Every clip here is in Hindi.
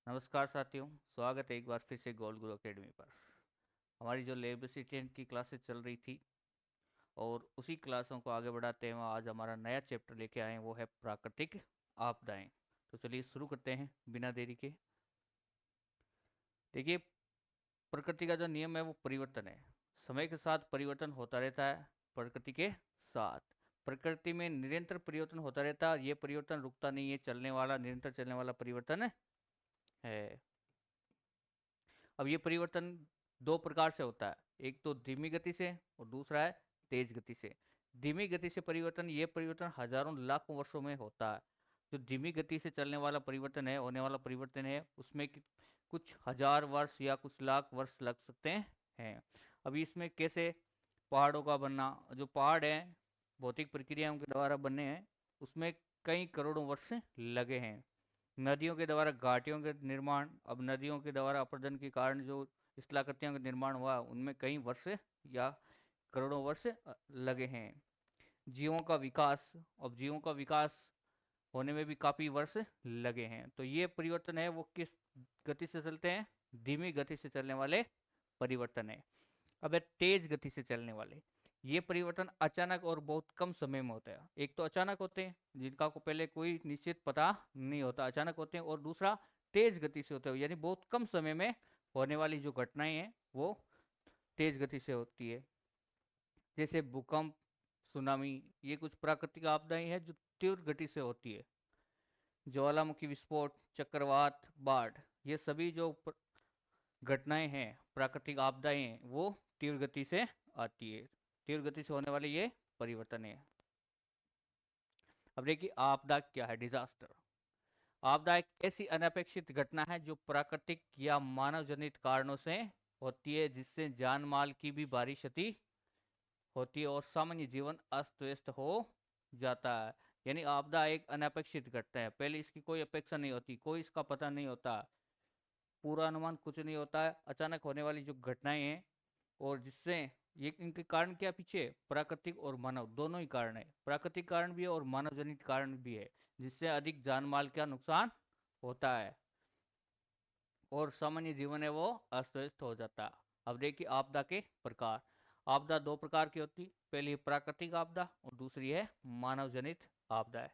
नमस्कार साथियों, स्वागत है एक बार फिर से गोल्ड गुरु एकेडमी पर। हमारी जो लेब असिस्टेंट की क्लासेस चल रही थी और उसी क्लासों को आगे बढ़ाते हुए आज हमारा नया चैप्टर लेके आए हैं, वो है प्राकृतिक आपदाएं। तो चलिए शुरू करते हैं बिना देरी के। देखिए, प्रकृति का जो नियम है वो परिवर्तन है। समय के साथ परिवर्तन होता रहता है। प्रकृति के साथ प्रकृति में निरंतर परिवर्तन होता रहता है। ये परिवर्तन रुकता नहीं है, चलने वाला, निरंतर चलने वाला परिवर्तन है। अब ये परिवर्तन दो प्रकार से होता है, एक तो धीमी गति से और दूसरा है तेज गति से। धीमी गति से परिवर्तन, ये परिवर्तन हजारों लाखों वर्षों में होता है। जो धीमी गति से चलने वाला परिवर्तन है, होने वाला परिवर्तन है, उसमें कुछ हजार वर्ष या कुछ लाख वर्ष लग सकते हैं। अभी इसमें कैसे पहाड़ों का बनना, जो पहाड़ है भौतिक प्रक्रियाओं के द्वारा बने हैं, उसमें कई करोड़ों वर्ष लगे हैं। नदियों के द्वारा घाटियों के निर्माण, अब नदियों के द्वारा अपरदन के कारण जो स्थलाकृतियों का निर्माण हुआ, उनमें कई वर्ष या करोड़ों वर्ष लगे हैं। जीवों का विकास, अब जीवों का विकास होने में भी काफी वर्ष लगे हैं। तो ये परिवर्तन है वो किस गति से चलते हैं? धीमी गति से चलने वाले परिवर्तन है। अब है तेज गति से चलने वाले। ये परिवर्तन अचानक और बहुत कम समय में होता है। एक तो अचानक होते हैं जिनका को पहले कोई निश्चित पता नहीं होता, अचानक होते हैं। और दूसरा तेज गति से होते हैं, यानी बहुत कम समय में होने वाली जो घटनाएं हैं वो तेज गति से होती है। जैसे भूकंप, सुनामी, ये कुछ प्राकृतिक आपदाएं हैं जो तीव्र गति से होती है। ज्वालामुखी विस्फोट, चक्रवात, बाढ़, ये सभी जो घटनाएं हैं, प्राकृतिक आपदाएं हैं, वो तीव्र गति से आती है। तीव्र गति से होने वाले ये परिवर्तन है। अब देखिए, आपदा क्या है? डिजास्टर। आपदा एक ऐसी अनपेक्षित घटना है जो प्राकृतिक या मानव जनित कारणों से होती है, जिससे जान माल की भी भारी क्षति होती है और सामान्य जीवन अस्त व्यस्त हो जाता है। यानी आपदा एक अनपेक्षित घटना है, पहले इसकी कोई अपेक्षा नहीं होती, कोई इसका पता नहीं होता, पूर्वानुमान कुछ नहीं होता है। अचानक होने वाली जो घटनाएं हैं, और जिससे ये इनके कारण क्या पीछे, प्राकृतिक और मानव दोनों ही कारण है। प्राकृतिक कारण भी है और मानव जनित कारण भी है, जिससे अधिक जान माल का नुकसान होता है और सामान्य जीवन है वो अस्त व्यस्त हो जाता है। अब देखिए आपदा के प्रकार। आपदा दो प्रकार की होती, पहली है प्राकृतिक आपदा और दूसरी है मानव जनित आपदाएं।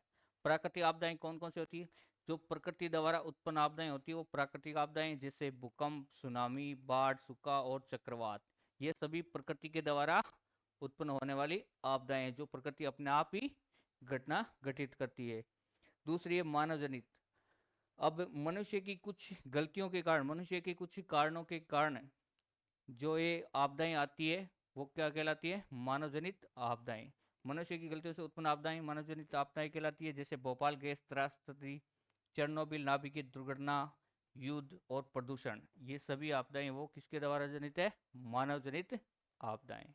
प्राकृतिक आपदाएं कौन कौन सी होती है? जो प्रकृति द्वारा उत्पन्न आपदाएं होती है वो प्राकृतिक आपदाएं, जैसे भूकंप, सुनामी, बाढ़, सूखा और चक्रवात। ये सभी प्रकृति के द्वारा उत्पन्न होने वाली आपदाएं हैं, जो प्रकृति अपने आप ही घटना घटित करती है। दूसरी है मानव जनित। अब मनुष्य की कुछ गलतियों के कारण, मनुष्य के कुछ कारणों के कारण जो ये आपदाएं आती है, वो क्या कहलाती है? मानव जनित आपदाएं। मनुष्य की गलतियों से उत्पन्न आपदाएं मानव जनित आपदाएं कहलाती है। जैसे भोपाल गैस त्रासदी, चेरनोबिल नाभिकीय दुर्घटना, युद्ध और प्रदूषण, ये सभी आपदाएं वो किसके द्वारा जनित है? मानव जनित आपदाएं।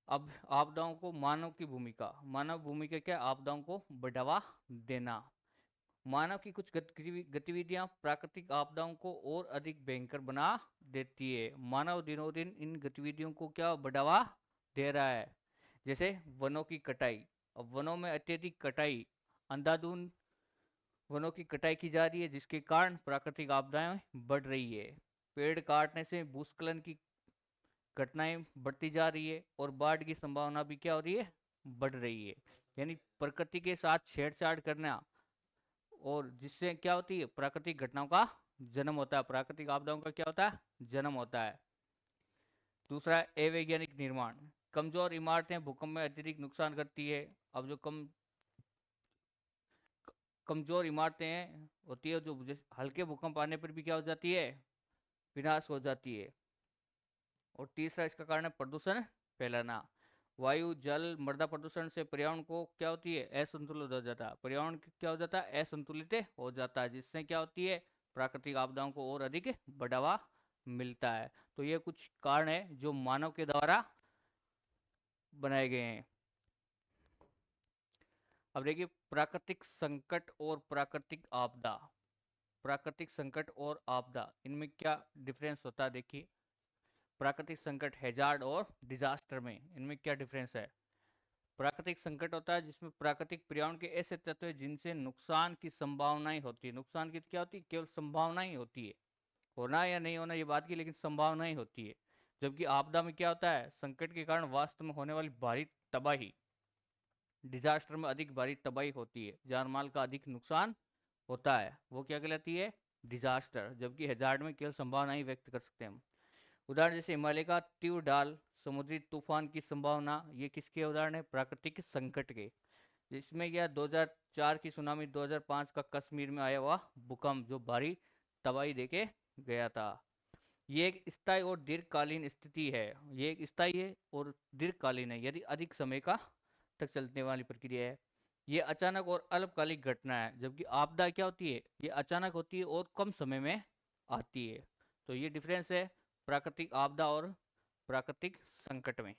अब आपदाओं को मानव की भूमिका, मानव भूमिका क्या? आपदाओं को बढ़ावा देना। मानव की कुछ गतिविधियां प्राकृतिक आपदाओं को और अधिक भयंकर बना देती है। मानव दिनों दिन इन गतिविधियों को क्या बढ़ावा दे रहा है? जैसे वनों की कटाई। अब वनों में अत्यधिक कटाई, अंधाधुंध वनों की कटाई की जा रही है, जिसके कारण प्राकृतिक आपदाएं बढ़ रही है। पेड़ काटने से भूस्खलन की घटनाएं बढ़ती जा रही है और बाढ़ की संभावना भी क्या हो रही है? बढ़ रही है। यानी प्रकृति के साथ छेड़छाड़ करना, और जिससे क्या होती है? प्राकृतिक घटनाओं का जन्म होता है, प्राकृतिक आपदाओं का क्या होता है? जन्म होता है। दूसरा है अवैज्ञानिक निर्माण। कमजोर इमारतें भूकंप में अत्यधिक नुकसान करती है। अब जो कमजोर इमारतें हैं होती है, जो हल्के भूकंप आने पर भी क्या हो जाती है? विनाश हो जाती है। और तीसरा इसका कारण है प्रदूषण फैलाना। वायु, जल, मृदा प्रदूषण से पर्यावरण को क्या होती है? असंतुलित हो जाता है। पर्यावरण क्या हो जाता है? असंतुलित हो जाता है, जिससे क्या होती है? प्राकृतिक आपदाओं को और अधिक बढ़ावा मिलता है। तो ये कुछ कारण है जो मानव के द्वारा बनाए गए हैं। अब देखिए, प्राकृतिक संकट और प्राकृतिक आपदा। प्राकृतिक संकट और आपदा, इनमें क्या डिफरेंस होता है? देखिए, प्राकृतिक संकट, हैजार्ड और डिजास्टर में इनमें क्या डिफरेंस है? प्राकृतिक संकट होता है जिसमें प्राकृतिक पर्यावरण के ऐसे तत्व हैं जिनसे नुकसान की संभावनाएं होती है। नुकसान की क्या होती है? केवल संभावनाएं होती है, होना या नहीं होना ये बात की, लेकिन संभावनाएं होती है। जबकि आपदा में क्या होता है? संकट के कारण वास्तव में होने वाली भारी तबाही, डिजास्टर में अधिक भारी तबाही होती है, जान माल का अधिक नुकसान होता है, वो क्या कहलाती है? डिजास्टर। जबकि हैजार्ड में केवल संभावना ही व्यक्त कर सकते हैं हम। उदाहरण जैसे हिमालय का तीव्र ढाल, समुद्री तूफान की संभावना, ये किसके उदाहरण है? प्राकृतिक संकट के। जिसमें क्या 2004 की सुनामी, 2005 का कश्मीर में आया हुआ भूकंप जो भारी तबाही देके गया था। ये एक स्थायी और दीर्घकालीन स्थिति है। ये एक स्थायी है और दीर्घकालीन है, यदि अधिक समय का तक चलने वाली प्रक्रिया है। ये अचानक और अल्पकालिक घटना है। जबकि आपदा क्या होती है? ये अचानक होती है और कम समय में आती है। तो ये डिफरेंस है प्राकृतिक आपदा और प्राकृतिक संकट में।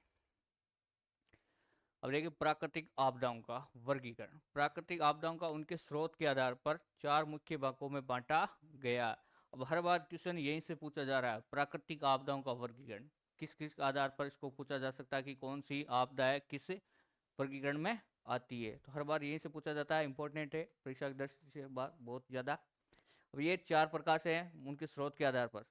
अब देखिए प्राकृतिक आपदाओं का वर्गीकरण। प्राकृतिक आपदाओं का उनके स्रोत के आधार पर 4 मुख्य भागों में बांटा गया। अब हर बार क्वेश्चन यहीं से पूछा जा रहा है, प्राकृतिक आपदाओं का वर्गीकरण किस किस आधार पर इसको पूछा जा सकता है कि कौन सी आपदा है किस वर्गीकरण में आती है। तो हर बार यहीं से पूछा जाता है, इंपॉर्टेंट है परीक्षा की दृष्टि से बहुत ज़्यादा। अब ये 4 प्रकार से हैं उनके स्रोत के आधार पर।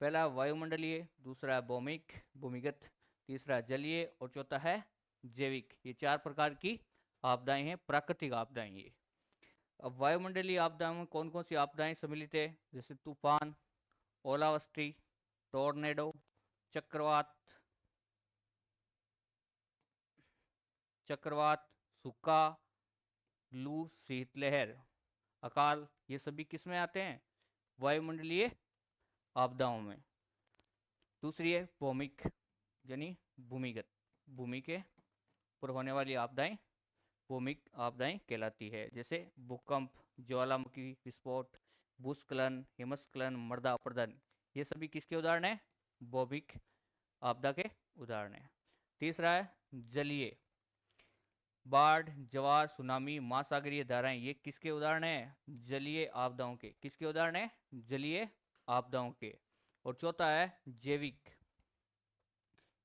पहला वायुमंडलीय, दूसरा भौमिक भूमिगत, तीसरा जलीय और चौथा है जैविक। ये 4 प्रकार की आपदाएं हैं, प्राकृतिक आपदाएं ये। अब वायुमंडलीय आपदाओं में कौन कौन सी आपदाएं सम्मिलित है? जैसे तूफान, ओलावृष्टि, टोर्नेडो, चक्रवात, सूखा, लू, शीतलहर, अकाल, ये सभी किस में आते हैं? वायुमंडलीय आपदाओं में। दूसरी है भौमिक यानी भूमिगत, भूमि के ऊपर होने वाली आपदाएं भौमिक आपदाएं कहलाती है। जैसे भूकंप, ज्वालामुखी विस्फोट, भूस्खलन, हिमस्खलन, मृदा अपरदन, ये सभी किसके उदाहरण है? भौमिक आपदा के उदाहरण है। तीसरा है जलीय, बाढ़, ज्वार, सुनामी, महासागरीय धाराएं, ये किसके उदाहरण है? जलीय आपदाओं के। किसके उदाहरण है? जलीय आपदाओं के। और चौथा है जैविक,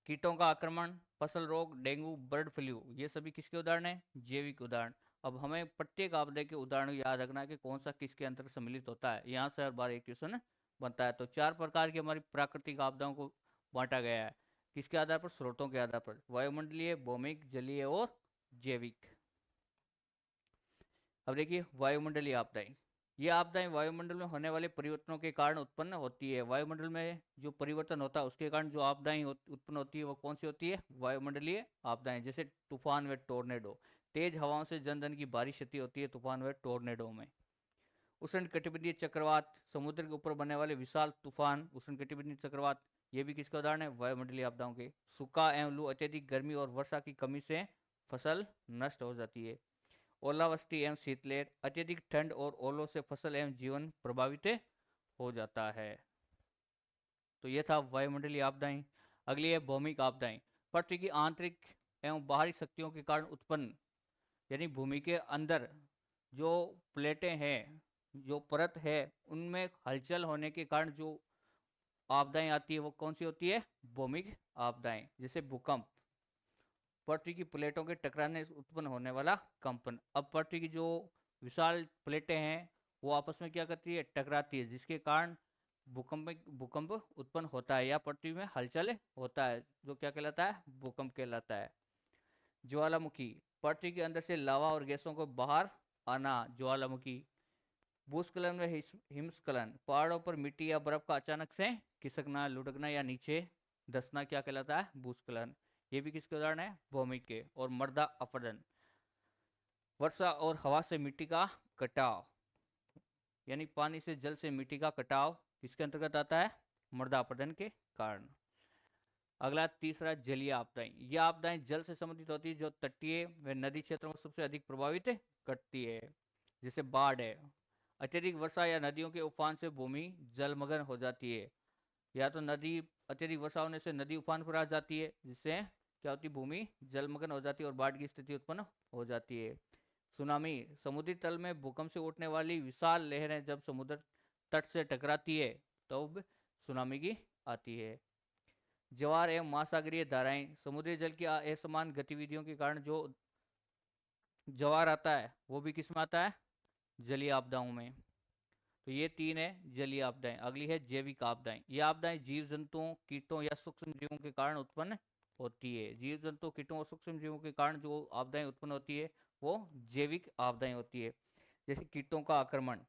कीटों का आक्रमण, फसल रोग, डेंगू, बर्ड फ्लू, ये सभी किसके उदाहरण हैं? जैविक उदाहरण। अब हमें प्रत्येक आपदा के उदाहरण याद रखना है कि कौन सा किसके अंतर्गत सम्मिलित होता है, यहाँ से हर बार एक क्वेश्चन बनता है। तो 4 प्रकार की हमारी प्राकृतिक आपदाओं को बांटा गया है, किसके आधार पर? स्रोतों के आधार पर, वायुमंडलीय, भौमिक, जलीय और जैविक। अब देखिए वायुमंडलीय आपदाएं। ये आपदाएं वायुमंडल में होने वाले परिवर्तनों के कारण उत्पन्न होती है। वायुमंडल में जो परिवर्तन होता है उसके कारण जो आपदाएं उत्पन्न होती है वो कौन सी होती है? वायुमंडलीय आपदाएं। जैसे तूफान व टोर्नेडो, तेज हवाओं से जन धन की भारी क्षति होती है तूफान व टोर्नेडो में। उष्णकटिबंधीय चक्रवात, समुद्र के ऊपर बनने वाले विशाल तूफान उष्णकटिबंधीय चक्रवात, ये भी किसका उदाहरण है? वायुमंडलीय आपदाओं के। सूखा एवं लू, अत्यधिक गर्मी और वर्षा की कमी से फसल नष्ट हो जाती है। ओलावृष्टि एवं शीतलहर, अत्यधिक ठंड और ओलों से फसल एवं जीवन प्रभावित हो जाता है। तो यह था वायुमंडलीय आपदाएं। अगली है भौमिक आपदाएं। पृथ्वी की आंतरिक एवं बाहरी शक्तियों के कारण उत्पन्न, यानी भूमि के अंदर जो प्लेटें हैं, जो परत है, उनमें हलचल होने के कारण जो आपदाएं आती है वो कौन सी होती है? भौमिक आपदाएं। जैसे भूकंप, पृथ्वी की प्लेटों के टकराने से उत्पन्न होने वाला कंपन। अब पृथ्वी की जो विशाल प्लेटें हैं वो आपस में क्या करती है? टकराती है, जिसके कारण भूकंप उत्पन्न होता है या पृथ्वी में हलचल होता है, जो क्या कहलाता है? भूकंप कहलाता है। ज्वालामुखी, पृथ्वी के अंदर से लावा और गैसों को बाहर आना, ज्वालामुखी। भूस्खलन व हिमस्खलन, पहाड़ों पर मिट्टी या बर्फ का अचानक से खिसकना, लुढ़कना या नीचे धंसना क्या कहलाता है? भूस्खलन। ये भी किसके उदाहरण है? भूमि के। और मृदा अपरदन, वर्षा और हवा से मिट्टी का कटाव, यानी पानी से जल से मिट्टी का कटाव किसके अंतर्गत आता है? मृदा अपरदन के कारण। अगला तीसरा जलीय आपदाएं। यह आपदाएं जल से संबंधित होती है जो तटीय व नदी क्षेत्रों को सबसे अधिक प्रभावित करती है। जैसे बाढ़ है, अत्यधिक वर्षा या नदियों के उफान से भूमि जलमग्न हो जाती है, या तो नदी अत्यधिक वर्षा होने से नदी उफान पर आ जाती है, जिससे क्या होती है? भूमि जलमग्न हो जाती है और बाढ़ की स्थिति उत्पन्न हो जाती है। सुनामी, समुद्री तल में भूकंप से उठने वाली विशाल लहरें जब समुद्र तट से टकराती है तब सुनामी की आती है। ज्वार एवं महासागरीय धाराएं, समुद्री जल की असमान गतिविधियों के कारण जो ज्वार आता है वो भी किस में आता है, जलीय आपदाओं में। तो ये तीन है जलीय आपदाएं। अगली है जैविक आपदाएं। ये आपदाएं जीव जंतुओं, कीटों या सूक्ष्म जीवों के कारण उत्पन्न होती है। जीव जंतु, कीटों और सूक्ष्म जीवों के कारण जो आपदाएं उत्पन्न होती है वो जैविक आपदाएं होती है। जैसे कीटों का आक्रमण,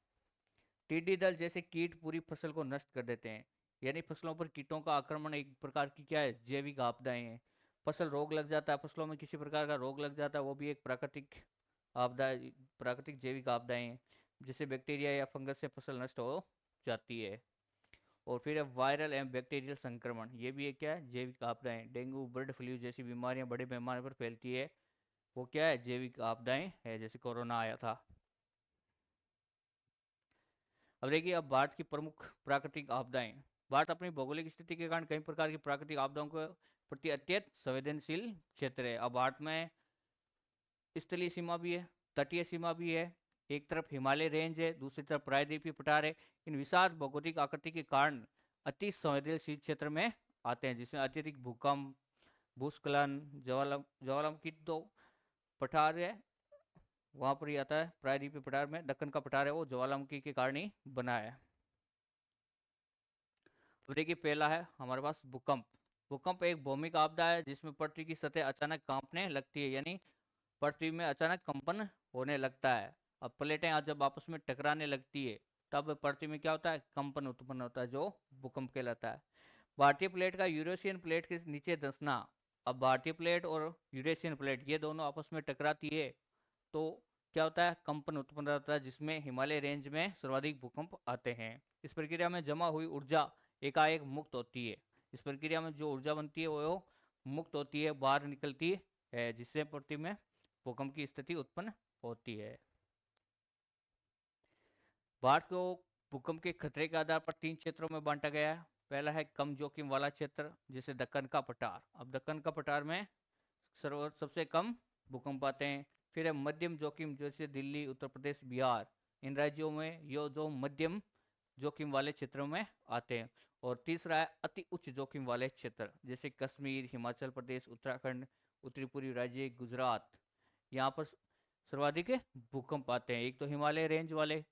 टिड्डी दल जैसे कीट पूरी फसल को नष्ट कर देते हैं। यानी फसलों पर कीटों का आक्रमण एक प्रकार की क्या है, जैविक आपदाएं हैं। फसल रोग लग जाता है, फसलों में किसी प्रकार का रोग लग जाता है, वो भी एक प्राकृतिक आपदा, प्राकृतिक जैविक आपदाएं हैं। जैसे बैक्टीरिया या फंगस से फसल नष्ट हो जाती है। और फिर है वायरल एवं बैक्टीरियल संक्रमण, ये भी एक क्या है, जैविक आपदाएं। डेंगू, बर्ड फ्लू जैसी बीमारियां बड़े पैमाने पर फैलती है, वो क्या है, जैविक आपदाएं है। जैसे कोरोना आया था। अब देखिए, अब भारत की प्रमुख प्राकृतिक आपदाएं। भारत अपनी भौगोलिक स्थिति के कारण कई प्रकार की प्राकृतिक आपदाओं के प्रति अत्यंत संवेदनशील क्षेत्र है। अब भारत में स्थलीय सीमा भी है, तटीय सीमा भी है। एक तरफ हिमालय रेंज है, दूसरी तरफ प्रायद्वीपीय पठार है। इन विशाल भौगोलिक आकृति के कारण अति संवेदनशील क्षेत्र में आते हैं, जिसमें अत्यधिक भूकंप, भूस्खलन, ज्वालामुखी तो पठार है, वहां पर ही आता है। प्रायद्वीपीय पठार में दक्कन का पठार है, वो ज्वालामुखी के कारण ही बना है। तो देखिए, पहला है हमारे पास भूकंप। भूकंप एक भौमिक आपदा है जिसमें पृथ्वी की सतह अचानक कांपने लगती है, यानी पृथ्वी में अचानक कंपन होने लगता है। अब प्लेटें जब आपस में टकराने लगती है तब पृथ्वी में क्या होता है, कंपन उत्पन्न होता है, जो भूकंप कहलाता है। भारतीय प्लेट का यूरेशियन प्लेट के नीचे धंसना। अब भारतीय प्लेट और यूरेशियन प्लेट ये दोनों आपस में टकराती है तो क्या होता है, कंपन उत्पन्न होता है, जिसमें हिमालय रेंज में सर्वाधिक भूकंप आते हैं। इस प्रक्रिया में जमा हुई ऊर्जा एकाएक मुक्त होती है। इस प्रक्रिया में जो ऊर्जा बनती है वो मुक्त होती है, बाहर निकलती है, जिससे पृथ्वी में भूकंप की स्थिति उत्पन्न होती है। भारत को भूकंप के खतरे के आधार पर तीन क्षेत्रों में बांटा गया है। पहला है कम जोखिम वाला क्षेत्र, जैसे दक्कन का पठार। अब दक्कन का पठार में सबसे कम भूकंप आते हैं। फिर है मध्यम जोखिम, जैसे दिल्ली, उत्तर प्रदेश, बिहार। इन राज्यों में यो जो मध्यम जोखिम वाले क्षेत्रों में आते हैं। और तीसरा है अति उच्च जोखिम वाले क्षेत्र, जैसे कश्मीर, हिमाचल प्रदेश, उत्तराखंड, उत्तरी पूर्वी राज्य, गुजरात। यहाँ पर सर्वाधिक भूकंप आते हैं। एक तो हिमालय रेंज वाले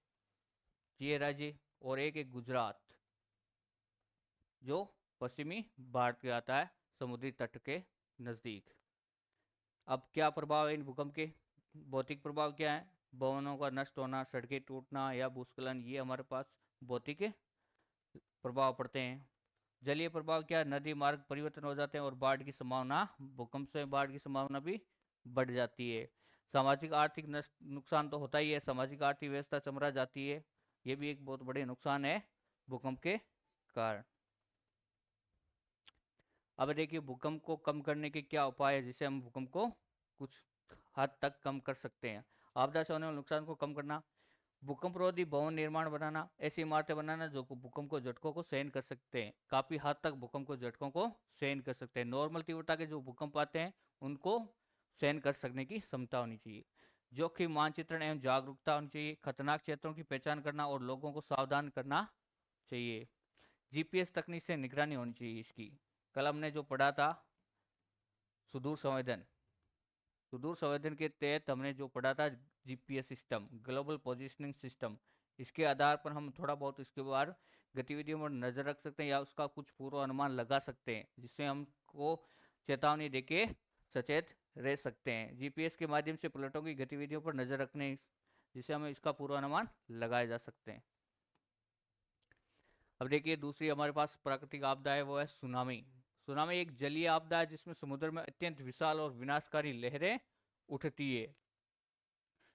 ये राज्य, और एक एक गुजरात जो पश्चिमी भारत में आता है, समुद्री तट के नजदीक। अब क्या प्रभाव है इन भूकंप के, भौतिक प्रभाव क्या है, भवनों का नष्ट होना, सड़कें टूटना या भूस्खलन, ये हमारे पास भौतिक प्रभाव पड़ते हैं। जलीय प्रभाव क्या है, नदी मार्ग परिवर्तन हो जाते हैं और बाढ़ की संभावना, भूकंप से बाढ़ की संभावना भी बढ़ जाती है। सामाजिक आर्थिक नुकसान तो होता ही है, सामाजिक आर्थिक व्यवस्था चमरा जाती है, ये भी एक बहुत बड़े नुकसान है भूकंप के कारण। अब देखिए, भूकंप को कम करने के क्या उपाय है, जिससे हम भूकंप को कुछ हद तक कम कर सकते हैं। आपदा से होने वाले नुकसान को कम करना, भूकंप रोधी भवन निर्माण बनाना, ऐसी इमारतें बनाना जो भूकंप को झटकों को सहन कर सकते हैं, काफी हद तक भूकंप को झटकों को सहन कर सकते हैं। नॉर्मल तीव्रता के जो भूकंप आते हैं उनको सहन कर सकने की क्षमता होनी चाहिए। जोखिम मानचित्रण एवं जागरूकता होनी चाहिए, खतरनाक क्षेत्रों की पहचान करना और लोगों को सावधान करना चाहिए। जीपीएस तकनीक से निगरानी होनी चाहिए इसकी। कल हमने जो पढ़ा था सुदूर संवेदन, सुदूर संवेदन के तहत हमने जो पढ़ा था GPS system, global positioning system, इसके आधार पर हम थोड़ा बहुत इसके बारे गतिविधियों पर नजर रख सकते हैं या उसका कुछ पूर्व अनुमान लगा सकते हैं, जिससे हमको चेतावनी देके सचेत रह सकते हैं। जीपीएस के माध्यम से प्लेटों की गतिविधियों पर नजर रखने, जिससे हमें इसका पूर्वानुमान लगाए जा सकते हैं। अब देखिए, दूसरी हमारे पास प्राकृतिक आपदा है, वो है सुनामी। सुनामी एक जलीय आपदा है जिसमें समुद्र में अत्यंत विशाल और विनाशकारी लहरें उठती है।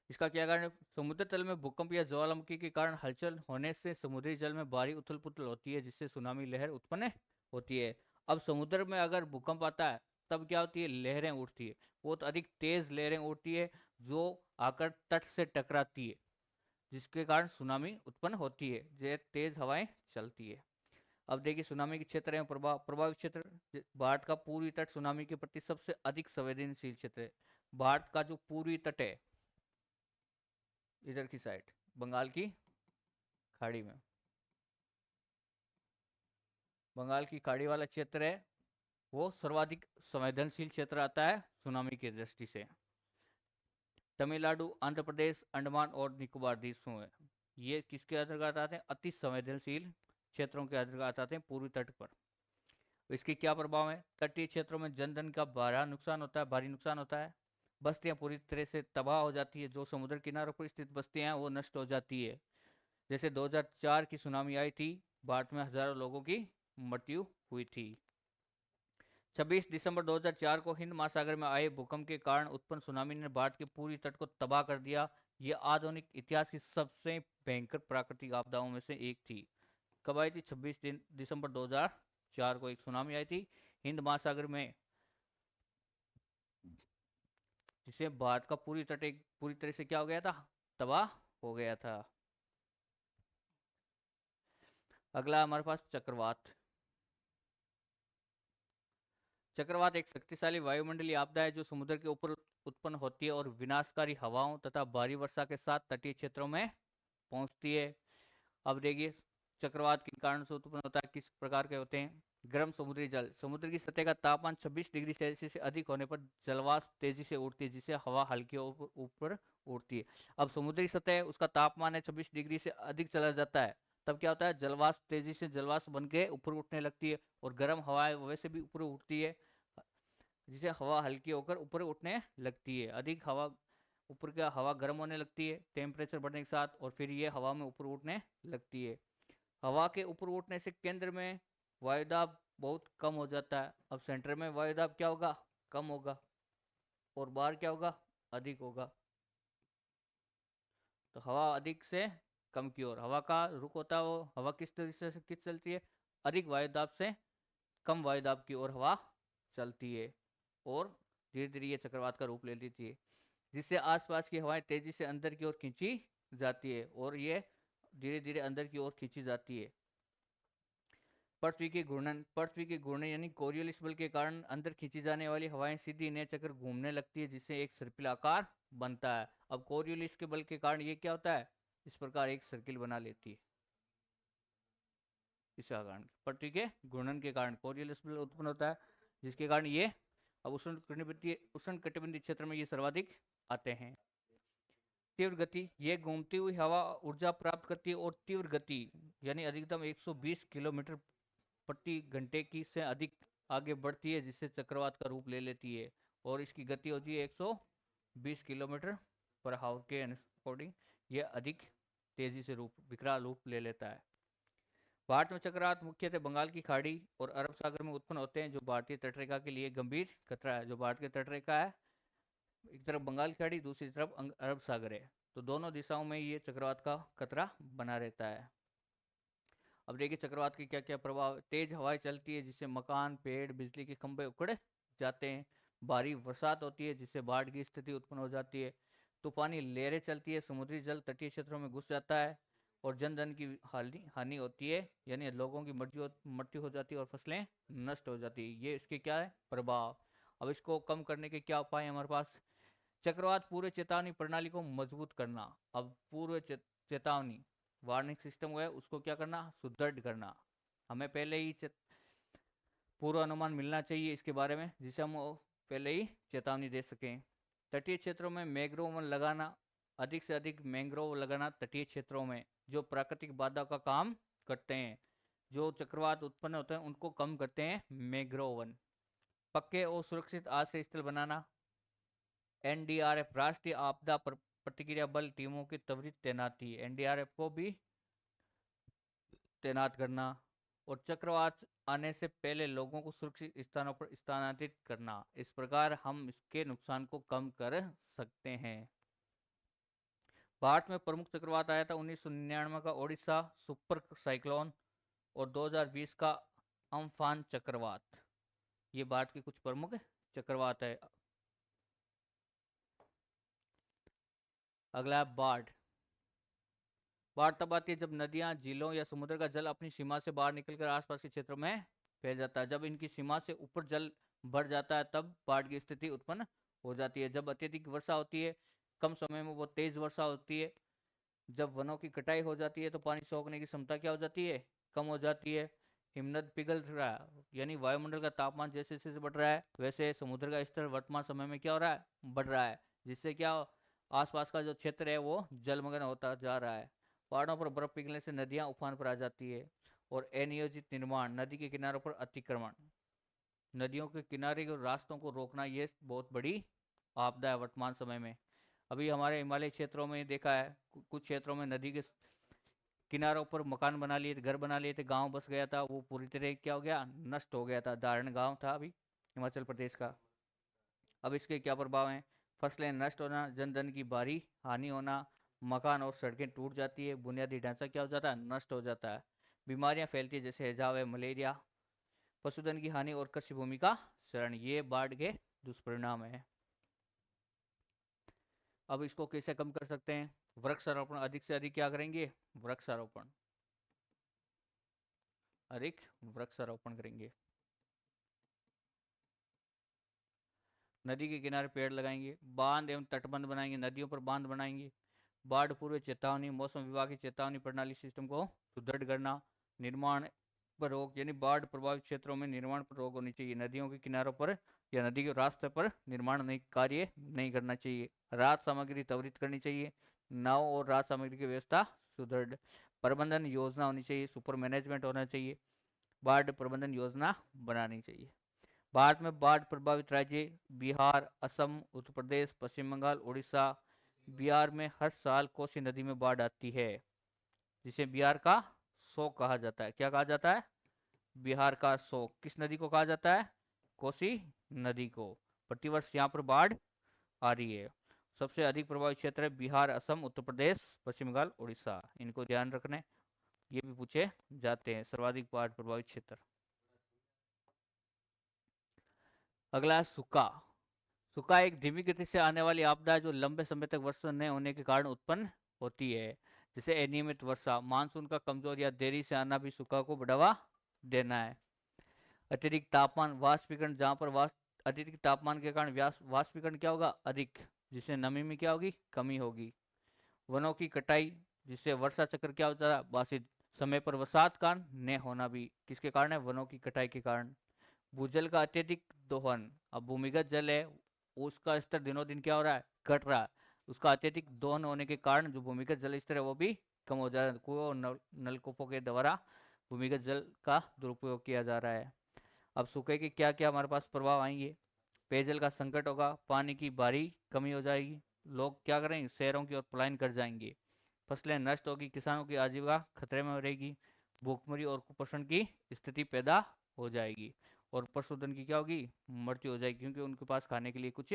इसका क्या कारण है, समुद्र तल में भूकंप या ज्वालामुखी के कारण हलचल होने से समुद्री जल में भारी उथल पुथल होती है, जिससे सुनामी लहर उत्पन्न होती है। अब समुद्र में अगर भूकंप आता है तब क्या होती है, लहरें उठती है, बहुत अधिक तेज लहरें उठती है जो आकर तट से टकराती है, जिसके कारण सुनामी उत्पन्न होती है, जो तेज हवाएं चलती है। अब देखिए, सुनामी के क्षेत्र एवं प्रभावित क्षेत्र। भारत का पूर्वी तट सुनामी के प्रति सबसे अधिक संवेदनशील क्षेत्र है। भारत का जो पूर्वी तट है, इधर की साइड, बंगाल की खाड़ी में, बंगाल की खाड़ी वाला क्षेत्र है, वो सर्वाधिक संवेदनशील क्षेत्र आता है सुनामी की दृष्टि से। तमिलनाडु, आंध्र प्रदेश, अंडमान और निकोबार द्वीप समूह, ये किसके अंतर्गत आते हैं? अति संवेदनशील क्षेत्रों के अंतर्गत आते हैं पूर्वी तट पर। इसके क्या प्रभाव है? तटीय क्षेत्रों में जनधन का भारी नुकसान होता है। बस्तियां पूरी तरह से तबाह हो जाती है। जो समुद्र किनारों पर स्थित बस्तियां हैं वो नष्ट हो जाती है। जैसे 2004 की सुनामी आई थी, भारत में हजारों लोगों की मृत्यु हुई थी। 26 दिसंबर 2004 को हिंद महासागर में आए भूकंप के कारण उत्पन्न सुनामी ने भारत के पूरी तट को तबाह कर दिया। यह आधुनिक इतिहास की सबसे भयंकर प्राकृतिक आपदाओं में से एक थी। कब आई थी? 26 दिसंबर 2004 को एक सुनामी आई थी हिंद महासागर में, जिसे भारत का पूरी तट एक पूरी तरह से क्या हो गया था? तबाह हो गया था। अगला हमारे पास चक्रवात। चक्रवात एक शक्तिशाली वायुमंडलीय आपदा है जो समुद्र के ऊपर उत्पन्न होती है और विनाशकारी हवाओं तथा भारी वर्षा के साथ तटीय क्षेत्रों में पहुंचती है। अब देखिए चक्रवात किन कारण से उत्पन्न होता है, किस प्रकार के होते हैं। गर्म समुद्री जल, समुद्र की सतह का तापमान 26 डिग्री सेल्सियस से अधिक होने पर जलवाष्प तेजी से उड़ती है, जिससे हवा हल्की ऊपर उड़ती है। अब समुद्री सतह उसका तापमान है 26 डिग्री से अधिक चला जाता है, तब क्या होता है? जलवाष्प तेजी से जलवाष्प बन के ऊपर उठने लगती है और गर्म हवाएं वैसे भी ऊपर उठती है, जिसे हवा हल्की होकर ऊपर उठने लगती है। अधिक हवा ऊपर का हवा गर्म होने लगती है टेम्परेचर बढ़ने के साथ, और फिर ये हवा में ऊपर उठने लगती है। हवा के ऊपर उठने से केंद्र में वायुदाब बहुत कम हो जाता है। अब सेंटर में वायुदाब क्या होगा? कम होगा, और बाहर क्या होगा? अधिक होगा। तो हवा अधिक से कम की ओर हवा का रुख होता है। वो हवा किस तरीके से किस चलती है? अधिक वायुदाब से कम वायुदाब की ओर हवा चलती है, और धीरे धीरे ये चक्रवात का रूप ले लेती है, जिससे आसपास की हवाएं तेजी से अंदर की ओर खींची जाती है, और ये धीरे धीरे अंदर की ओर खींची जाती है। पृथ्वी के घूर्णन यानी कोरियोलिस बल के कारण अंदर खींची जाने वाली हवाएं सीधी इन्हें चक्कर घूमने लगती है, जिससे एक सर्पिल आकार बनता है। अब कोरियोलिस के बल के कारण ये क्या होता है? इस प्रकार एक सर्किल बना लेती है। इस कारण पृथ्वी के घूर्णन के कारण कोरियोलिस बल उत्पन्न होता है, जिसके कारण ये अब उष्ण कटिबंधीय क्षेत्र में ये सर्वाधिक आते हैं। तीव्र गति, ये घूमती हुई हवा ऊर्जा प्राप्त करती है और तीव्र गति यानी अधिकतम 120 किलोमीटर प्रति घंटे की से अधिक आगे बढ़ती है, जिससे चक्रवात का रूप ले लेती है। और इसकी गति होती है 120 किलोमीटर पर हावर के अकॉर्डिंग ये अधिक तेजी से विकराल रूप ले लेता है। भारत में चक्रवात मुख्यतः बंगाल की खाड़ी और अरब सागर में उत्पन्न होते हैं, जो भारतीय तटरेखा के लिए गंभीर खतरा है। जो भारत की तटरेखा है, एक तरफ बंगाल की खाड़ी, दूसरी तरफ अरब सागर है, तो दोनों दिशाओं में ये चक्रवात का खतरा बना रहता है। अब देखिए चक्रवात के क्या क्या प्रभाव। तेज हवाएं चलती है, जिससे मकान, पेड़, बिजली के खंभे उखड़ जाते हैं। भारी बरसात होती है, जिससे बाढ़ की स्थिति उत्पन्न हो जाती है। तूफानी लहरें चलती है, समुद्री जल तटीय क्षेत्रों में घुस जाता है, और जनधन की हानि होती है, यानी लोगों की मृत्यु हो जाती है और फसलें नष्ट हो जाती है। ये इसके क्या है? प्रभाव। अब इसको कम करने के क्या उपाय है हमारे पास? चक्रवात पूर्व चेतावनी प्रणाली को मजबूत करना। अब पूर्व चेतावनी वार्निंग सिस्टम है, उसको क्या करना? सुदृढ़ करना। हमें पहले ही पूर्व अनुमान मिलना चाहिए इसके बारे में, जिसे हम पहले ही चेतावनी दे सकें। तटीय क्षेत्रों में मैंग्रोव वन लगाना, अधिक से अधिक मैंग्रोव लगाना तटीय क्षेत्रों में, जो प्राकृतिक बाधा का काम करते हैं। जो चक्रवात उत्पन्न होते हैं उनको कम करते हैं मैंग्रोव वन। पक्के और सुरक्षित आश्रय स्थल बनाना। एनडीआरएफ राष्ट्रीय आपदा प्रतिक्रिया बल टीमों की त्वरित तैनाती, एनडीआरएफ को भी तैनात करना। और चक्रवात आने से पहले लोगों को सुरक्षित स्थानों पर स्थानांतरित करना। इस प्रकार हम इसके नुकसान को कम कर सकते हैं। भारत में प्रमुख चक्रवात आया था 1999 का ओडिशा सुपर साइक्लोन, और 2020 का अम्फान चक्रवात। ये भारत के कुछ प्रमुख चक्रवात है। अगला है बाढ़। बाढ़ तब आती है जब नदियां, झीलों या समुद्र का जल अपनी सीमा से बाहर निकलकर आसपास के क्षेत्रों में फैल जाता है। जब इनकी सीमा से ऊपर जल बढ़ जाता है, तब बाढ़ की स्थिति उत्पन्न हो जाती है। जब अत्यधिक वर्षा होती है, कम समय में बहुत तेज वर्षा होती है, जब वनों की कटाई हो जाती है, तो पानी सोखने की क्षमता क्या हो जाती है? कम हो जाती है। हिमनद पिघल रहा है, यानी वायुमंडल का तापमान जैसे जैसे बढ़ रहा है वैसे समुद्र का स्तर वर्तमान समय में क्या हो रहा है, बढ़ रहा है, जिससे क्या आसपास का जो क्षेत्र है वो जलमग्न होता जा रहा है। पहाड़ों पर बर्फ पिघलने से नदियां उफान पर आ जाती है। और अनियोजित निर्माण, नदी के किनारों पर अतिक्रमण, नदियों के किनारे के रास्तों को रोकना, ये बहुत बड़ी आपदा है वर्तमान समय में। अभी हमारे हिमालय क्षेत्रों में देखा है, कुछ क्षेत्रों में नदी के किनारों पर मकान बना लिए थे, घर बना लिए थे, गांव बस गया था, वो पूरी तरह क्या हो गया, नष्ट हो गया था। धारण गांव था अभी हिमाचल प्रदेश का। अब इसके क्या प्रभाव हैं? फसलें नष्ट होना, जन धन की भारी हानि होना, मकान और सड़कें टूट जाती है, बुनियादी ढांचा क्या हो जाता है, नष्ट हो जाता है। बीमारियां फैलती है जैसे हैजाव है, मलेरिया, पशुधन की हानि और कृषि भूमि का क्षरण, ये बाढ़ के दुष्परिणाम है। अब इसको कैसे कम कर सकते हैं? वृक्षारोपण, अधिक से अधिक क्या करेंगे, वृक्षारोपण, अधिक वृक्षारोपण करेंगे। नदी के किनारे पेड़ लगाएंगे, बांध एवं तटबंध बनाएंगे, नदियों पर बांध बनाएंगे। बाढ़ पूर्व चेतावनी, मौसम विभाग की चेतावनी प्रणाली सिस्टम को सुदृढ़ करना। निर्माण पर रोक, यानी बाढ़ प्रभावित क्षेत्रों में निर्माण पर रोक होनी चाहिए। नदियों के किनारों पर या नदी के रास्ते पर निर्माण नहीं, कार्य नहीं करना चाहिए। राहत सामग्री त्वरित करनी चाहिए। नाव और राहत सामग्री की व्यवस्था सुदृढ़। प्रबंधन योजना होनी चाहिए, सुपर मैनेजमेंट होना चाहिए। बाढ़ प्रबंधन योजना बनानी चाहिए। भारत में बाढ़ प्रभावित राज्य बिहार, असम, उत्तर प्रदेश, पश्चिम बंगाल, उड़ीसा। बिहार में हर साल कोसी नदी में बाढ़ आती है, जिसे बिहार का शोक कहा जाता है। क्या कहा जाता है? बिहार का शोक। किस नदी को कहा जाता है? कोसी नदी को। प्रतिवर्ष यहाँ पर बाढ़ आ रही है। सबसे अधिक प्रभावित क्षेत्र है बिहार, असम, उत्तर प्रदेश, पश्चिम बंगाल, उड़ीसा। इनको ध्यान रखने, ये भी पूछे जाते हैं सर्वाधिक बाढ़ प्रभावित क्षेत्र। अगला है सूखा। सूखा एक धीमी गति से आने वाली आपदा है जो लंबे समय तक वर्षा न होने के कारण उत्पन्न होती है। जैसे अनियमित वर्षा, मानसून का कमजोर या देरी से आना भी सूखा को बढ़ावा देना है। अत्यधिक तापमान, वाष्पीकरण, जहां पर अत्यधिक तापमान के कारण वाष्पीकरण क्या होगा, अधिक, जिससे नमी में क्या होगी, कमी होगी। वनों की कटाई, जिससे वर्षा चक्र क्या होता है, बाधित। समय पर बरसात का न होना भी किसके कारण है, वनों की कटाई के कारण। भूजल का अत्यधिक दोहन, अब भूमिगत जल है उसका स्तर दिनों दिन क्या हो रहा है, घट रहा है। उसका अत्यधिक दोहन होने के कारण जो भूमिगत जल स्तर है वो भी कम हो जा रहा है। कुओं और नलकूपों के द्वारा भूमिगत जल का दुरुपयोग किया जा रहा है। अब सूखे के क्या क्या हमारे पास प्रभाव आएंगे? पेयजल का संकट होगा, पानी की भारी कमी हो जाएगी, लोग क्या करेंगे, शहरों की ओर पलायन कर जाएंगे। फसलें नष्ट होगी, किसानों की आजीविका खतरे में रहेगी। भूखमरी और कुपोषण की स्थिति पैदा हो जाएगी। और पशुधन की क्या होगी, मृत्यु हो जाएगी, क्योंकि उनके पास खाने के लिए कुछ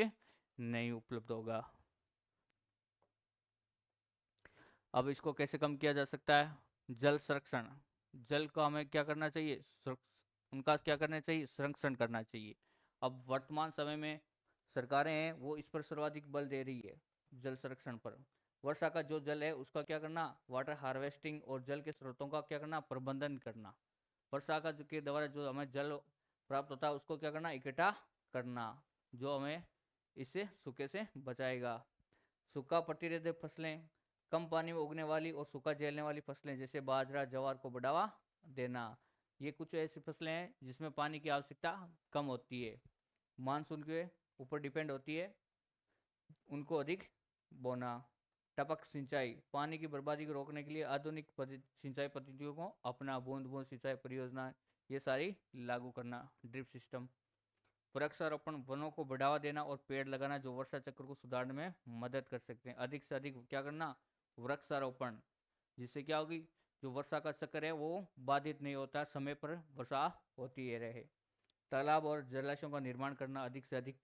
नहीं उपलब्ध होगा। अब इसको कैसे कम किया जा सकता है? जल संरक्षण, जल को हमें क्या करना चाहिए, उनका क्या करना चाहिए, संरक्षण करना चाहिए। अब वर्तमान समय में सरकारें हैं वो इस पर सर्वाधिक बल दे रही है, जल संरक्षण पर। वर्षा का जो जल है उसका क्या करना, वाटर हार्वेस्टिंग, और जल के स्रोतों का क्या करना, प्रबंधन करना। वर्षा का के द्वारा जो हमें जल प्राप्त होता है उसको क्या करना, इकट्ठा करना, जो हमें इससे सूखे से बचाएगा। सूखा प्रतिरोधक फसलें, कम पानी में उगने वाली और सूखा झेलने वाली फसलें जैसे बाजरा, ज्वार को बढ़ावा देना। ये कुछ ऐसी फसलें हैं जिसमें पानी की आवश्यकता कम होती है, मानसून के ऊपर डिपेंड होती है, उनको अधिक बोना। टपक सिंचाई, पानी की बर्बादी को रोकने के लिए आधुनिक सिंचाई पद्धतियों को अपना, बूंद बूंद सिंचाई परियोजना ये सारी लागू करना। Drip system. वृक्षारोपण, वनों को बढ़ावा देना और पेड़ लगाना जो वर्षा चक्र को सुधारने में मदद कर सकते हैं। अधिक से अधिक क्या करना, वृक्षारोपण, जिससे क्या होगी, जो वर्षा का चक्र है वो बाधित नहीं होता, समय पर वर्षा होती है रहे। तालाब और जलाशयों का निर्माण करना, अधिक से अधिक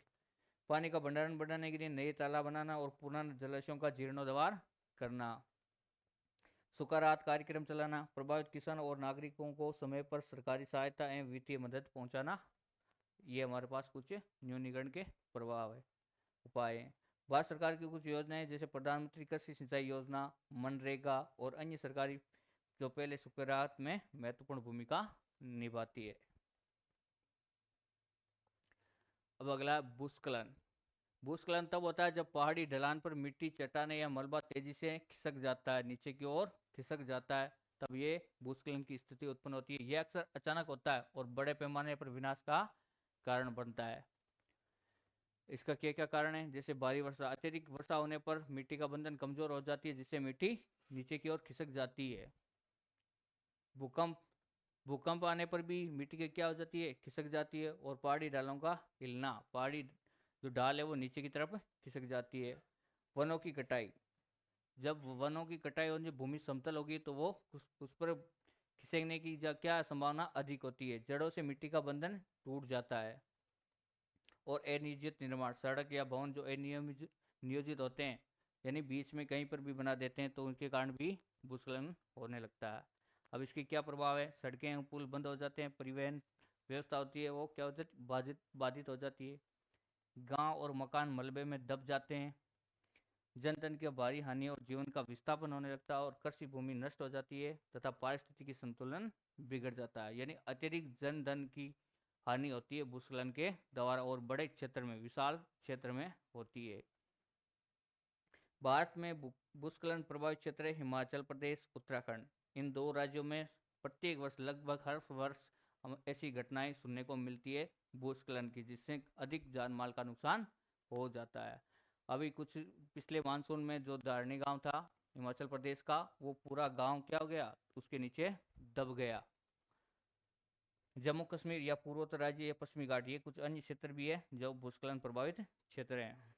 पानी का भंडारण बढ़ाने के लिए नए तालाब बनाना और पुराने जलाशयों का जीर्णोद्धार करना। सूखा राहत कार्यक्रम चलाना, प्रभावित किसानों और नागरिकों को समय पर सरकारी सहायता एवं वित्तीय मदद पहुंचाना। ये हमारे पास कुछ न्यूनीकरण के प्रभाव है, उपाय हैं। भारत सरकार की कुछ योजनाएं जैसे प्रधानमंत्री कृषि सिंचाई योजना, मनरेगा और अन्य सरकारी जो पहले सूखे राहत में महत्वपूर्ण भूमिका निभाती है। अब अगला भूस्खलन। भूस्खलन तब होता है जब पहाड़ी ढलान पर मिट्टी, चट्टानें या मलबा तेजी से खिसक जाता है, नीचे की ओर खिसक जाता है। तब ये भूस्खलन की स्थिति उत्पन्न होती है। यह अक्सर अचानक होता है और बड़े पैमाने पर विनाश का कारण बनता है। इसका क्या क्या कारण है? जैसे भारी वर्षा, अत्यधिक वर्षा होने पर मिट्टी का बंधन कमजोर हो जाती है, जिससे मिट्टी नीचे की ओर खिसक जाती है। भूकंप, भूकंप आने पर भी मिट्टी की क्या हो जाती है? खिसक जाती है। और पहाड़ी ढालों का हिलना, पहाड़ी जो ढाल है वो नीचे की तरफ खिसक जाती है। वनों की कटाई, जब वनों की कटाई होगी, भूमि समतल होगी, तो वो उस पर खिसकने की क्या संभावना अधिक होती है। जड़ों से मिट्टी का बंधन टूट जाता है। और अनियमित निर्माण, सड़क या भवन जो अनियमित नियोजित होते हैं, यानी बीच में कहीं पर भी बना देते हैं, तो उनके कारण भी भूस्खलन होने लगता है। अब इसके क्या प्रभाव है? सड़कें पुल बंद हो जाते हैं, परिवहन व्यवस्था होती है वो क्या हो जाती है? बाधित हो जाती है। गांव और मकान मलबे में दब जाते हैं। जनधन की भारी हानि और जीवन का विस्थापन होने लगता है। और कृषि भूमि नष्ट हो जाती है तथा पारिस्थितिकी संतुलन बिगड़ जाता है। यानी अत्यधिक जनधन की हानि होती है भूस्खलन के द्वारा, और बड़े क्षेत्र में, विशाल क्षेत्र में होती है। भारत में भूस्खलन प्रभावित क्षेत्र है हिमाचल प्रदेश, उत्तराखंड। इन दो राज्यों में प्रत्येक वर्ष लगभग हर वर्ष हम ऐसी घटनाएं सुनने को मिलती है भूस्खलन की, जिससे अधिक जान माल का नुकसान हो जाता है। अभी कुछ पिछले मानसून में जो धारणी गांव था हिमाचल प्रदेश का, वो पूरा गांव क्या हो गया? उसके नीचे दब गया। जम्मू कश्मीर या पूर्वोत्तर राज्य या पश्चिमी घाट, ये कुछ अन्य क्षेत्र भी है जो भूस्खलन प्रभावित क्षेत्र हैं।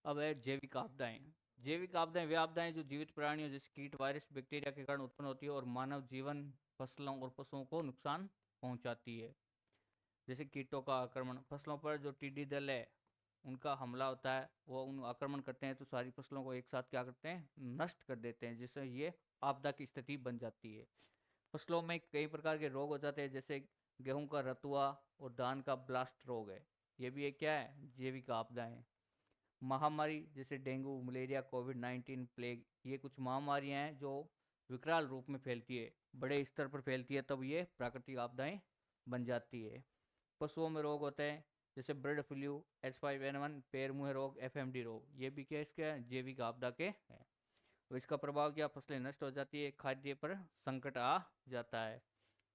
अब है जैविक आपदाएं। जैविक आपदाएं वे आपदाएं जो जीवित प्राणियों जैसे कीट, वायरस, बैक्टीरिया के कारण उत्पन्न होती है और मानव जीवन, फसलों और पशुओं को नुकसान पहुंचाती है। जैसे कीटों का आक्रमण, फसलों पर जो टिड्डी दल है उनका हमला होता है, वो उन आक्रमण करते हैं तो सारी फसलों को एक साथ क्या करते हैं? नष्ट कर देते हैं, जिससे ये आपदा की स्थिति बन जाती है। फसलों में कई प्रकार के रोग हो जाते हैं, जैसे गेहूं का रतुआ और धान का ब्लास्ट रोग है। ये भी एक क्या है? जैविक आपदा है। महामारी जैसे डेंगू, मलेरिया, कोविड-19, प्लेग, ये कुछ महामारियां हैं जो विकराल रूप में फैलती है, बड़े स्तर पर फैलती है, तब ये प्राकृतिक आपदाएं बन जाती है। पशुओं में रोग होते हैं जैसे बर्ड फ्लू, H5N1, पैर मुंह रोग, FMD रोग, ये भी क्या इसके जैविक आपदा के हैं। तो इसका प्रभाव क्या? फसलें नष्ट हो जाती है, खाद्य पर संकट आ जाता है,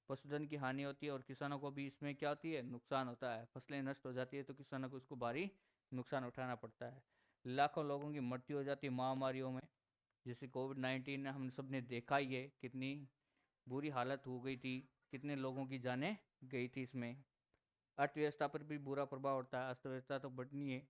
पशुधन की हानि होती है और किसानों को भी इसमें क्या होती है? नुकसान होता है। फसलें नष्ट हो जाती है तो किसानों को इसको भारी नुकसान उठाना पड़ता है। लाखों लोगों की मृत्यु हो जाती है महामारियों में, जैसे कोविड-19 हम सब ने देखा ही है, कितनी बुरी हालत हो गई थी, कितने लोगों की जानें गई थी इसमें। अर्थव्यवस्था पर भी बुरा प्रभाव पड़ता है। अर्थव्यवस्था तो बढ़नी है,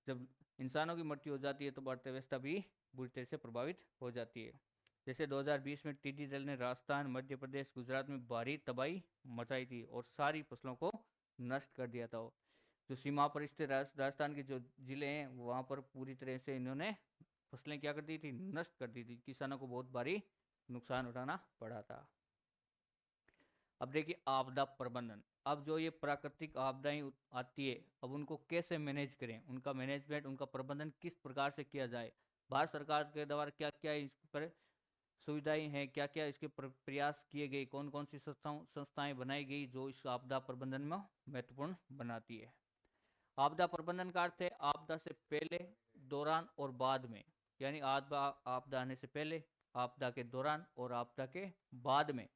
जब इंसानों की मृत्यु हो जाती है तो अर्थव्यवस्था भी बुरी तरह से प्रभावित हो जाती है। जैसे 2020 में टिड्डी दल ने राजस्थान, मध्य प्रदेश, गुजरात में भारी तबाही मचाई थी और सारी फसलों को नष्ट कर दिया था। जो सीमा पर स्थित राजस्थान के जो जिले हैं वहां पर पूरी तरह से इन्होंने फसलें क्या कर दी थी? नष्ट कर दी थी। किसानों को बहुत भारी नुकसान उठाना पड़ा था। अब देखिए आपदा प्रबंधन। अब जो ये प्राकृतिक आपदाएं आती है, अब उनको कैसे मैनेज करें, उनका मैनेजमेंट, उनका प्रबंधन किस प्रकार से किया जाए। भारत सरकार के द्वारा क्या क्या इस पर सुविधाएं हैं, क्या क्या इसके प्रयास किए गए, कौन कौन सी संस्थाएं बनाई गई जो इस आपदा प्रबंधन में महत्वपूर्ण बनाती है। आपदा प्रबंधन का अर्थ है आपदा से पहले, दौरान और बाद में, यानी आपदा आने से पहले, आपदा के दौरान और आपदा के बाद में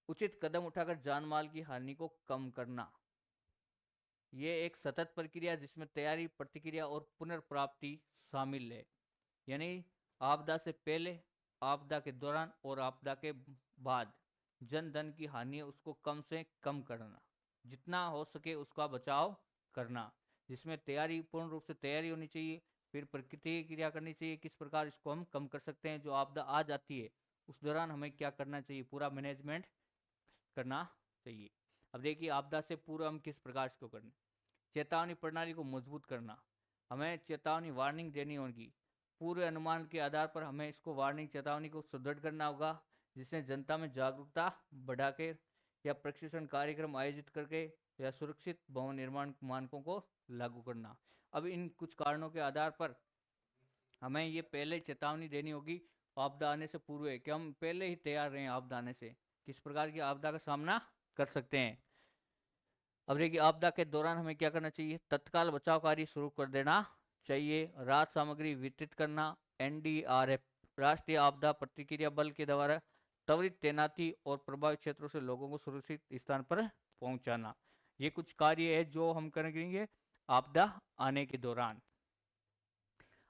उचित कदम उठाकर जान माल की हानि को कम करना। ये एक सतत प्रक्रिया जिसमें तैयारी, प्रतिक्रिया और पुनर्प्राप्ति शामिल है। यानी आपदा से पहले, आपदा के दौरान और आपदा के बाद जन धन की हानि उसको कम से कम करना, जितना हो सके उसका बचाव करना, जिसमें तैयारी, पूर्ण रूप से तैयारी होनी चाहिए। फिर प्रतिक्रिया करनी चाहिए, किस प्रकार इसको हम कम कर सकते हैं। जो आपदा आ जाती है उस दौरान हमें क्या करना चाहिए, पूरा मैनेजमेंट करना चाहिए। अब देखिए आपदा से पूर्व हम किस प्रकार इसको करना। चेतावनी प्रणाली को मजबूत करना, हमें चेतावनी, वार्निंग देनी होगी। पूर्व अनुमान के आधार पर हमें इसको वार्निंग, चेतावनी को सुदृढ़ करना होगा, जिससे जनता में जागरूकता बढ़ा के या प्रशिक्षण कार्यक्रम आयोजित करके या सुरक्षित भवन निर्माण मानकों को लागू करना। अब इन कुछ कारणों के आधार पर हमें ये पहले चेतावनी देनी होगी आपदा आने से पूर्व, कि हम पहले ही तैयार रहें आपदा आने से, किस प्रकार की आपदा का सामना कर सकते हैं। अब देखिए आपदा के दौरान हमें क्या करना चाहिए, तत्काल बचाव कार्य शुरू कर देना चाहिए, राहत सामग्री वितरित करना, NDRF राष्ट्रीय आपदा प्रतिक्रिया बल के द्वारा त्वरित तैनाती और प्रभावित क्षेत्रों से लोगों को सुरक्षित स्थान पर पहुंचाना। ये कुछ कार्य है जो हम करेंगे आपदा आने के दौरान।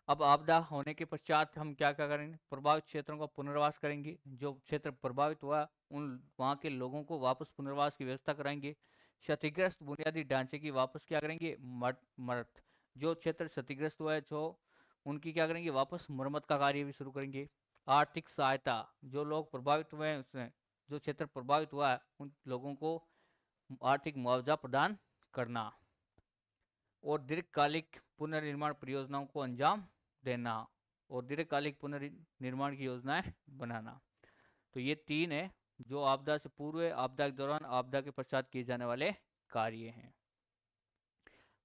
अब आपदा होने के पश्चात हम क्या क्या करेंगे? प्रभावित क्षेत्रों का पुनर्वास करेंगे। जो क्षेत्र प्रभावित हुआ उन वहाँ के लोगों को वापस पुनर्वास की व्यवस्था कराएंगे। क्षतिग्रस्त बुनियादी ढांचे की वापस क्या करेंगे? मरम्मत। जो क्षेत्र क्षतिग्रस्त हुआ है जो उनकी क्या करेंगे? वापस मरम्मत का कार्य भी शुरू करेंगे। आर्थिक सहायता, जो लोग प्रभावित हुए हैं उसमें जो क्षेत्र प्रभावित हुआ है उन लोगों को आर्थिक मुआवजा प्रदान करना। और दीर्घकालिक पुनर्निर्माण परियोजनाओं को अंजाम देना और दीर्घकालिक पुनर्निर्माण की योजनाएं बनाना। तो ये 3 है जो आपदा से पूर्व, आपदा के दौरान, आपदा के पश्चात किए जाने वाले कार्य हैं।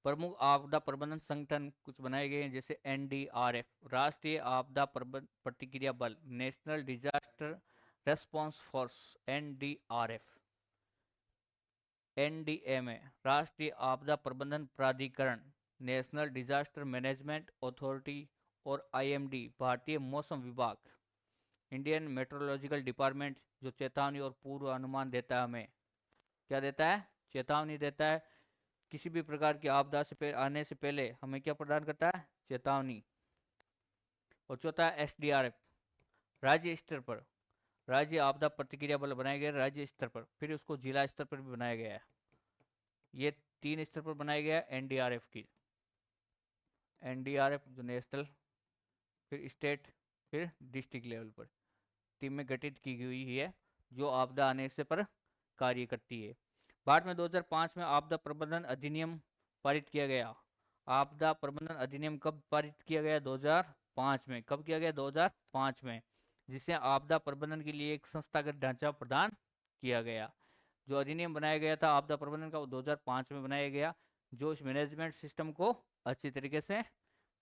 प्रमुख आपदा प्रबंधन संगठन कुछ बनाए गए हैं, जैसे एनडीआरएफ, राष्ट्रीय आपदा प्रतिक्रिया बल, national disaster response force NDRF, NDMA, राष्ट्रीय आपदा प्रबंधन प्राधिकरण, नेशनल डिजास्टर मैनेजमेंट अथॉरिटी, और आईएमडी, भारतीय मौसम विभाग, इंडियन मेट्रोलॉजिकल डिपार्टमेंट, जो चेतावनी और पूर्व अनुमान देता है। हमें क्या देता है? चेतावनी देता है। किसी भी प्रकार की आपदा से आने से पहले हमें क्या प्रदान करता है? चेतावनी। और चौथा है एसडीआरएफ, राज्य स्तर पर, राज्य आपदा प्रतिक्रिया बल बनाया गया राज्य स्तर पर, फिर उसको जिला स्तर पर भी बनाया गया है। ये 3 स्तर पर बनाया गया एनडीआरएफ की। एनडीआरएफ जो नेशनल, फिर स्टेट, फिर डिस्ट्रिक्ट लेवल पर टीम में गठित की गई है जो आपदा आने से पर कार्य करती है। भारत में 2005 में आपदा प्रबंधन अधिनियम पारित किया गया। आपदा प्रबंधन अधिनियम कब पारित किया गया? 2005 में। कब किया गया? 2005 में, जिससे आपदा प्रबंधन के लिए एक संस्थागत ढांचा प्रदान किया गया। जो अधिनियम बनाया गया था आपदा प्रबंधन का वो 2005 में बनाया गया, जो इस मैनेजमेंट सिस्टम को अच्छी तरीके से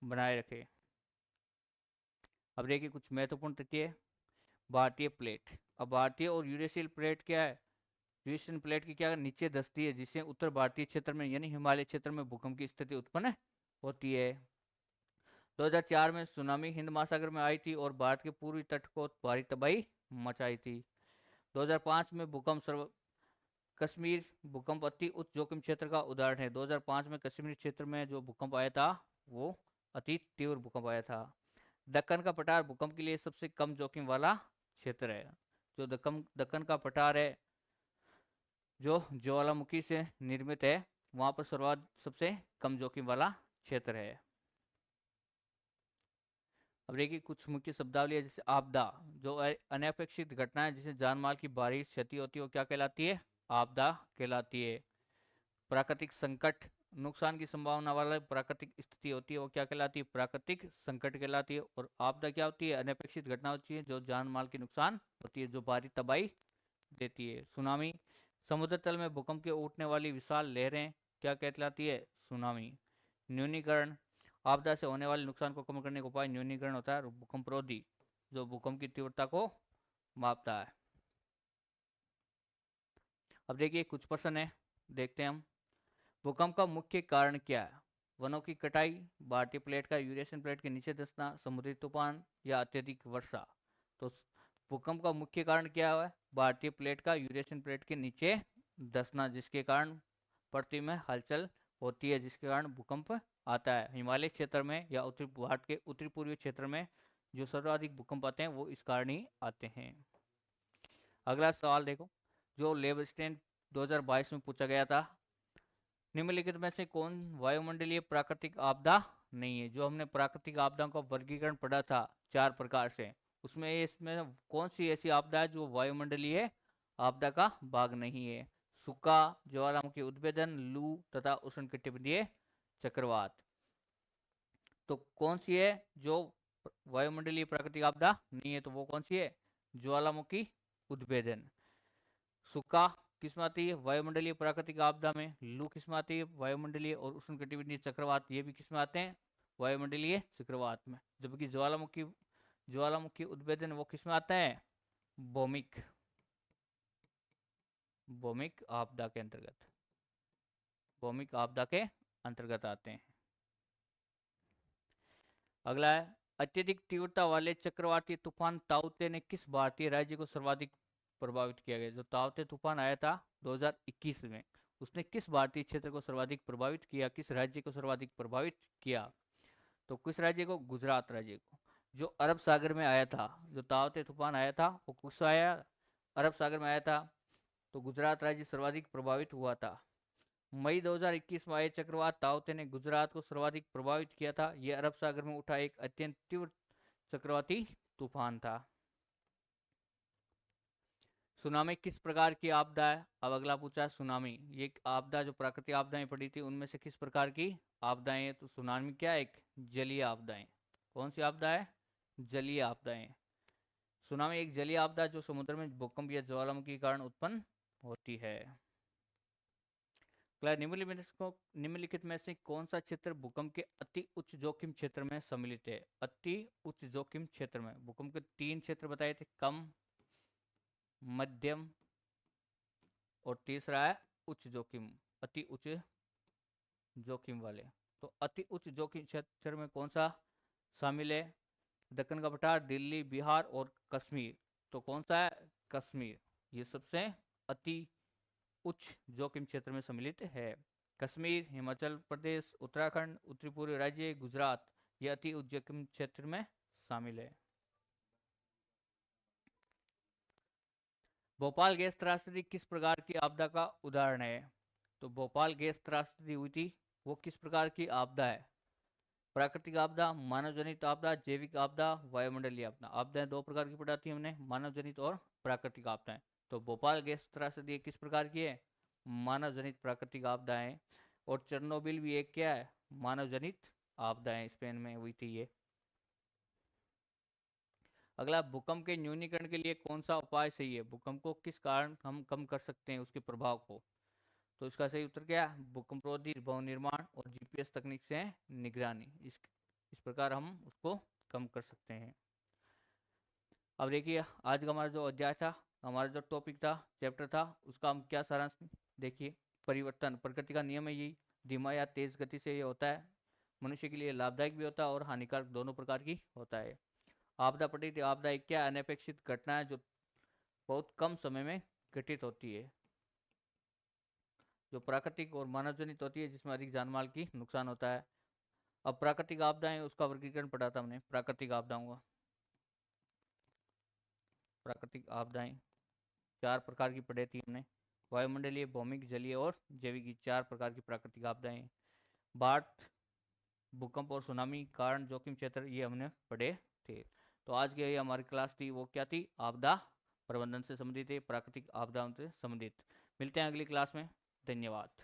बनाए रखे। अब देखिए कुछ महत्वपूर्ण तथ्य। भारतीय प्लेट, अब भारतीय और यूरेशियल प्लेट क्या है? यूरेशियन प्लेट की क्या नीचे धंसती है, जिससे उत्तर भारतीय क्षेत्र में यानी हिमालय क्षेत्र में भूकंप की स्थिति उत्पन्न होती है। 2004 में सुनामी हिंद महासागर में आई थी और भारत के पूर्वी तट को भारी तबाही मचाई थी। 2005 में भूकंप कश्मीर भूकंप अति उच्च जोखिम क्षेत्र का उदाहरण है। 2005 में कश्मीर क्षेत्र में जो भूकंप आया था वो अति तीव्र भूकंप आया था। दक्कन का पठार भूकंप के लिए सबसे कम जोखिम वाला क्षेत्र है। जो दक्कन का पठार है जो ज्वालामुखी से निर्मित है, वहां पर सबसे कम जोखिम वाला क्षेत्र है। अब देखिए कुछ मुख्य शब्दावली है, जैसे आपदा, जो अनपेक्षित घटना है जिसे जान माल की भारी क्षति होती है वो क्या कहलाती है? आपदा कहलाती है। प्राकृतिक संकट, नुकसान की संभावना वाला प्राकृतिक स्थिति होती है वो क्या कहलाती है? प्राकृतिक संकट कहलाती है। और आपदा क्या होती है? अनपेक्षित घटना होती है जो जान माल की नुकसान होती है, जो भारी तबाही देती है। सुनामी, समुद्र तल में भूकंप के उठने वाली विशाल लहरें क्या कहलाती है? सुनामी। न्यूनीकरण, आपदा से होने वाले नुकसान को कम करने का उपाय न्यूनीकरण होता है। भूकंपरोधी, जो भूकंप की तीव्रता को मापता है। अब देखिए कुछ प्रश्न है, देखते हैं हम। भूकंप का मुख्य कारण क्या है? वनों की कटाई, भारतीय प्लेट का यूरेशियन प्लेट के नीचे धंसना, समुद्री तूफान, या अत्यधिक वर्षा। तो भूकंप का मुख्य कारण क्या है? भारतीय प्लेट का यूरेशियन प्लेट के नीचे धंसना, जिसके कारण पृथ्वी में हलचल होती है, जिसके कारण भूकंप आता है। हिमालय क्षेत्र में या उत्तरी भारत के उत्तरी पूर्वी क्षेत्र में जो सर्वाधिक भूकंप आते हैं वो इस कारण ही आते हैं। अगला सवाल देखो, जो लेबस्टेन 2022 में पूछा गया था, निम्नलिखित में से कौन वायुमंडलीय प्राकृतिक आपदा नहीं है? जो हमने प्राकृतिक आपदाओं का वर्गीकरण पढ़ा था 4 प्रकार से, उसमें इसमें कौन सी ऐसी आपदा है जो वायुमंडलीय आपदा का भाग नहीं है? सूखा, ज्वालामुखी उद्भेदन, लू तथा उष्णकटिबंधीय चक्रवात। तो कौन सी है जो वायुमंडलीय प्राकृतिक आपदा नहीं है? तो वो कौन सी है? ज्वालामुखी उद्भेदन। सूखा किस में आती है? वायुमंडलीय प्राकृतिक आपदा में। लू किस में आती है? वायुमंडलीय। और उष्णकटिबंधीय चक्रवात ये भी किस में आते हैं? वायुमंडलीय चक्रवात में। जबकि ज्वालामुखी उद्भेदन वो किस में आता है? भौमिक आपदा के अंतर्गत, भौमिक आपदा के अंतर्गत आते हैं। अगला है अत्यधिक तीव्रता वाले चक्रवाती तूफान ताउते ने किस भारतीय राज्य को सर्वाधिक प्रभावित किया गया? जो ताउते तूफान आया था 2021 में, उसने किस भारतीय क्षेत्र को सर्वाधिक प्रभावित किया, किस राज्य को सर्वाधिक प्रभावित किया? तो किस राज्य को? गुजरात राज्य को। जो अरब सागर में आया था, जो ताउते तूफान आया था वो किस आया? अरब सागर में आया था। तो गुजरात राज्य सर्वाधिक प्रभावित हुआ था। मई 2021 में आए चक्रवात ताउते ने गुजरात को सर्वाधिक प्रभावित किया था। यह अरब सागर में उठा एक अत्यंत तीव्र चक्रवाती तूफान था। सुनामी किस प्रकार की आपदा है? अब अगला पूछा है सुनामी। ये आपदा जो प्राकृतिक आपदाएं पड़ी थी उनमें से किस प्रकार की आपदाएं हैं? तो सुनामी क्या है? एक जलीय आपदाएं। कौन सी आपदा है? जलीय आपदाएं। सुनामी एक जलीय आपदा जो समुद्र में भूकंप या ज्वालामुखी के कारण उत्पन्न होती है। निम्नलिखित में से कौन सा क्षेत्र भूकंप के अति उच्च जोखिम क्षेत्र में सम्मिलित है? अति उच्च जोखिम क्षेत्र में भूकंप के 3 क्षेत्र बताए थे, कम, मध्यम और तीसरा है उच्च जोखिम, अति उच्च जोखिम वाले। तो अति उच्च जोखिम क्षेत्र में कौन सा शामिल है? दक्कन का पठार, दिल्ली, बिहार और कश्मीर। तो कौन सा है? कश्मीर। ये सबसे अति उच्च जोखिम क्षेत्र में सम्मिलित है। कश्मीर, हिमाचल प्रदेश, उत्तराखंड, उत्तरी पूर्वी राज्य, गुजरात, ये अति उच्च जोखिम क्षेत्र में शामिल है। भोपाल गैस त्रासदी किस प्रकार की आपदा का उदाहरण है? तो भोपाल गैस त्रासदी हुई थी, वो किस प्रकार की आपदा है? प्राकृतिक आपदा, मानव जनित आपदा, जैविक आपदा, वायुमंडलीय आपदा। आपदाएं 2 प्रकार की पढ़ाती है हमने, मानव जनित और प्राकृतिक आपदाएं। तो भोपाल गैस त्रासदी किस प्रकार की है? मानव जनित प्राकृतिक आपदाएं। और चेरनोबिल भी एक क्या है? मानव जनित आपदाएं स्पेन में हुई थी ये। अगला, भूकंप के न्यूनीकरण के लिए कौन सा उपाय सही है? भूकंप को किस कारण हम कम कर सकते हैं, उसके प्रभाव को? तो इसका सही उत्तर क्या है? भूकंपरोधी भवन निर्माण और जीपीएस तकनीक से निगरानी। इस प्रकार हम उसको कम कर सकते हैं। अब देखिए आज का हमारा जो अध्याय था, हमारा जो टॉपिक था, चैप्टर था, उसका हम क्या सारांश देखिए। परिवर्तन प्रकृति का नियम है, यही धीमा या तेज गति से ये होता है। मनुष्य के लिए लाभदायक भी होता है और हानिकारक दोनों प्रकार की होता है। आपदा पड़ी थी, आपदा एक क्या? अनपेक्षित घटना है जो बहुत कम समय में घटित होती है, जो प्राकृतिक और मानव जनित होती है, जिसमें अधिक जान माल की नुकसान होता है। अब प्राकृतिक आपदाएं, उसका वर्गीकरण पढ़ा था हमने प्राकृतिक आपदाओं का। प्राकृतिक आपदाएं 4 प्रकार की पढ़ी थी हमने, वायुमंडलीय, भौमिक, जलीय और जैविक। 4 प्रकार की प्राकृतिक आपदाएं। बाढ़, भूकंप और सुनामी, कारण, जोखिम क्षेत्र, ये हमने पढ़े थे। तो आज की हमारी क्लास थी वो क्या थी? आपदा प्रबंधन से संबंधित है, प्राकृतिक आपदाओं से संबंधित। मिलते हैं अगली क्लास में। धन्यवाद।